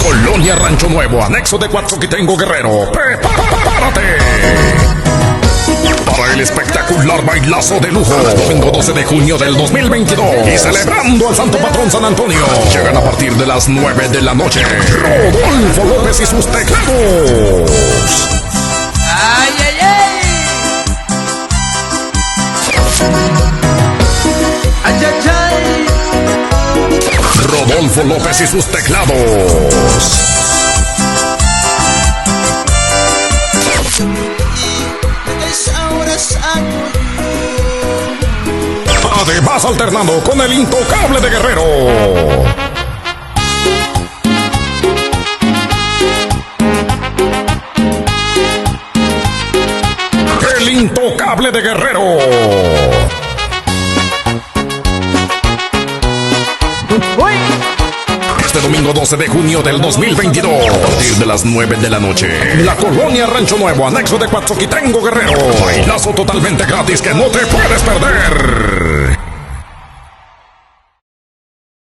Colonia Rancho Nuevo, anexo de Cuatzoquitengo, Guerrero. ¡Prepárate! Para el espectacular bailazo de lujo, domingo 12 de junio del 2022. Y celebrando al Santo Patrón San Antonio, llegan a partir de las 9 de la noche Rodolfo López y sus teclados. ¡Ay, ay, ay! ¡Ay, ay, ay! Rodolfo López y sus teclados. Además alternando con el intocable de Guerrero. El intocable de Guerrero. Este domingo 12 de junio del 2022, a partir de las 9 de la noche, la Colonia Rancho Nuevo, anexo de Cuatzoquitengo, Guerrero. Bailazo totalmente gratis que no te puedes perder.